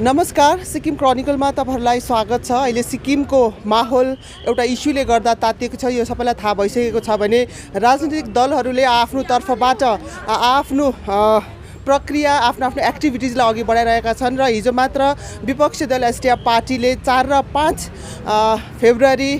नमस्कार, सिक्किम क्रनिकलमा तपाईहरुलाई स्वागत छ। अहिले सिक्किमको माहौल एउटा इस्युले गर्दा तातिएको छ। यो सबैलाई थाहा भइसकेको छ भने राजनीतिक दलहरूले आफ्नो तर्फबाट आफ्नो प्रक्रिया आफ्नो एक्टिभिटिजलाई अघि बढाइरहेका छन् र हिजो मात्र विपक्षी दल एसडिएफ पार्टीले 4 र 5 फेब्रुअरी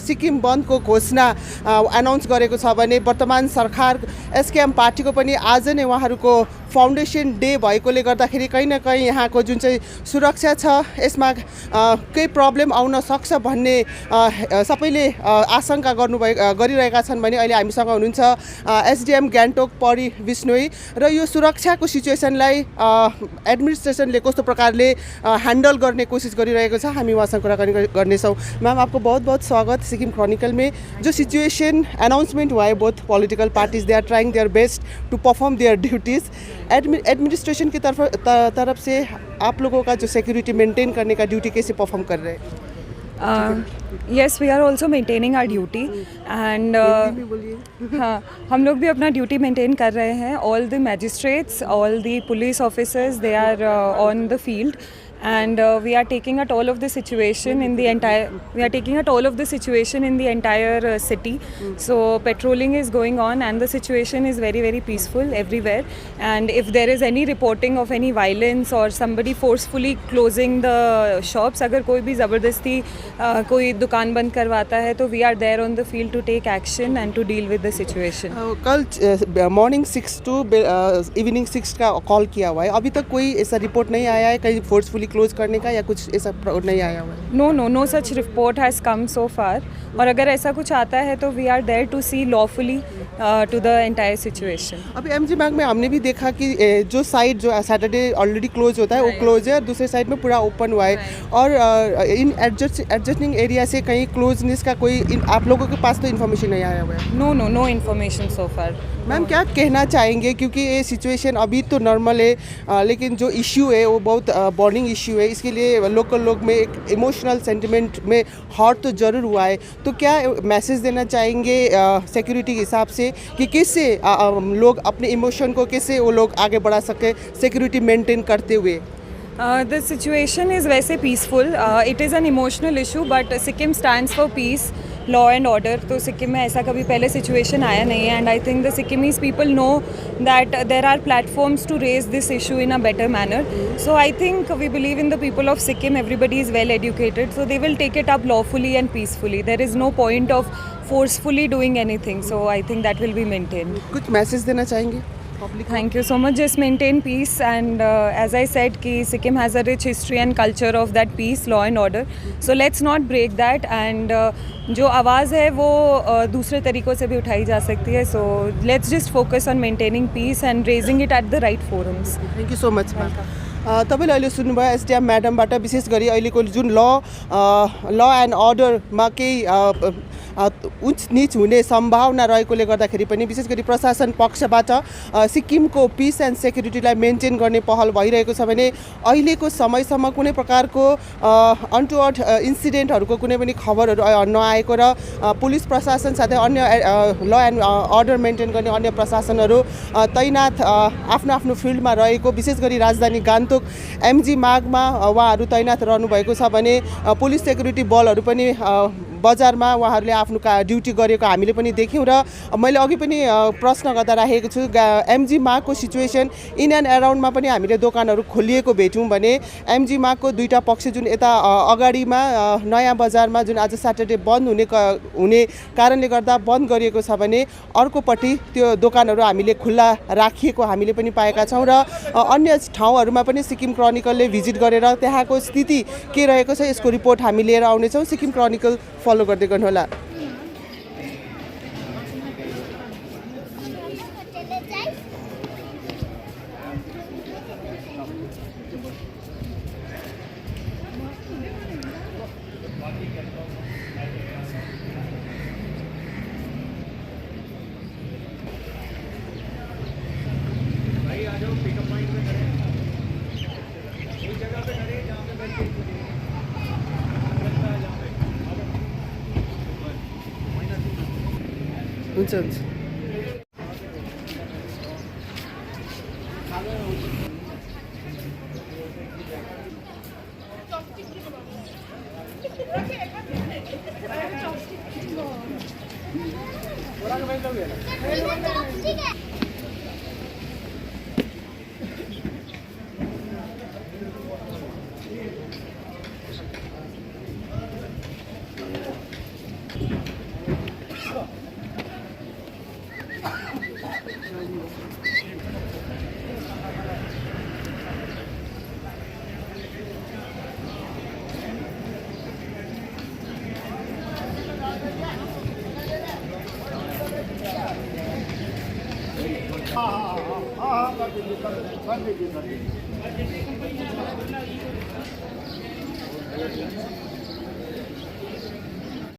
सिक्किम बन्दको घोषणा अनाउन्स गरेको छ भने वर्तमान सरकार एसकेएम पार्टीको पनि आज नै उहाँहरूको फाउन्डेसन डे भएकोले गर्दाखेरि कहीँ न कहीँ यहाँको जुन चाहिँ सुरक्षा छ यसमा केही प्रब्लम आउन सक्छ भन्ने सबैले आशंका गरिरहेका छन् भने अहिले हामीसँग हुनुहुन्छ एसडिएम गान्तोक परी विष्णोई र यो सुरक्षाको सिचुएसनलाई एडमिनिस्ट्रेसनले कस्तो प्रकारले ह्यान्डल गर्ने कोसिस गरिरहेको छ हामी उहाँसँग कुराकानी गर्नेछौँ। मैम, आपको बहुत बहुत स्वागत सिक्किम क्रॉनिकल में। जो सिचुएशन अनाउंसमेंट हुआ है both political parties they are trying their best to perform their duties. Administration की तरफ से आप लोगों का जो सिक्योरिटी मेंटेन करने का ड्यूटी कैसे परफॉर्म कर रहे हैं? Yes, we are also maintaining our duty and हाँ, हम लोग भी अपना ड्यूटी मेंटेन कर रहे हैं। All the magistrates, all the police officers, they are on the field and we are taking a toll of the situation in the entire city. So patrolling is going on and the situation is very, very peaceful everywhere. And if there is any reporting of any violence or somebody forcefully closing the shops, अगर कोई भी ज़बरदस्ती कोई दुकान बंद करवाता है तो we are there on the field to take action and to deal with the situation. कल मॉर्निंग 6 to इवनिंग 6 का कॉल किया हुआ है, अभी तक कोई ऐसा रिपोर्ट नहीं आया है कहीं फोर्सफुली क्लोज करने का या कुछ ऐसा नहीं आया हुआ है? No such report has come so far. और अगर ऐसा कुछ आता है तो we are there to see lawfully to the entire situation. अभी एमजी मार्ग में हमने भी देखा कि जो साइड जो सैटरडे ऑलरेडी क्लोज होता है वो क्लोज है, दूसरे साइड में पूरा ओपन हुआ है और इन एडजस्टिंग एरिया से कहीं क्लोजनेस का कोई आप लोगों के पास तो इन्फॉर्मेशन नहीं आया हुआ है? No information so far. Ma'am, क्या कहना चाहेंगे क्योंकि ये सिचुएशन अभी तो नॉर्मल है लेकिन जो इश्यू है वो बहुत बर्निंग इश्यू है, इसके लिए लोकल लोग में एक इमोशनल सेंटिमेंट में हर्ट तो ज़रूर हुआ है, तो क्या मैसेज देना चाहेंगे सिक्योरिटी के हिसाब से कि कैसे लोग अपने इमोशन को कैसे वो लोग आगे बढ़ा सके सिक्योरिटी मेंटेन करते हुए? The situation is वैसे peaceful. It is an emotional issue, but Sikkim stands for peace, law and order. तो सिक्किम में ऐसा कभी पहले situation आया नहीं है, and I think the Sikkimese people know that there are platforms to raise this issue in a better manner. So I think we believe in the people of Sikkim. Everybody is well educated, so they will take it up lawfully and peacefully. There is no point of forcefully doing anything. So I think that will be maintained. कुछ message देना चाहेंगे? Thank you so much. Just maintain peace and as I said कि Sikkim has a rich history and culture of that peace, law and order. So let's not break that and जो आवाज़ है वो दूसरे तरीक़ों से भी उठाई जा सकती है. So let's just focus on maintaining peace and raising it at the right forums. Thank you so much, ma'am. तपाईँले अहिले सुन्नुभयो एसडिएम म्याडमबाट विशेष गरी अहिलेको जुन ल एन्ड अर्डरमा केही उच्च नीच हुने सम्भावना रहेकोले गर्दाखेरि पनि विशेष गरी प्रशासन पक्षबाट सिक्किमको पिस एन्ड सेक्युरिटीलाई मेन्टेन गर्ने पहल भइरहेको छ भने अहिलेको समयसम्म कुनै प्रकारको अनटुवर्ड इन्सिडेन्टहरूको कुनै पनि खबरहरू नआएको र पुलिस प्रशासन साथै अन्य ल एन्ड अर्डर मेन्टेन गर्ने अन्य प्रशासनहरू तैनात आफ्नो आफ्नो फिल्डमा रहेको, विशेष गरी राजधानी गान्तोक एमजी मार्गमा उहाँहरू तैनात रहनुभएको छ भने पुलिस सेक्युरिटी बलहरू पनि बजारमा उहाँहरूले आफ्नो ड्युटी गरेको हामीले पनि देख्यौँ र मैले अघि पनि प्रश्न गर्दा राखेको छु एमजी मार्गको सिचुएसन इन एन्ड एराउन्डमा पनि हामीले दोकानहरू खोलिएको भेट्यौँ भने एमजी मार्गको दुईवटा पक्ष जुन यता अगाडिमा नयाँ बजारमा जुन आज सैटरडे बन्द हुने कारणले गर्दा बन्द गरिएको छ भने अर्कोपट्टि त्यो दोकानहरू हामीले खुल्ला राखिएको हामीले पनि पाएका छौँ र अन्य ठाउँहरूमा पनि सिक्किम क्रनिकलले भिजिट गरेर त्यहाँको स्थिति के रहेको छ यसको रिपोर्ट हामी लिएर आउनेछौँ। सिक्किम क्रनिकल फलो गर्दै गर्नुहोला। हुन्छ कर दीजिए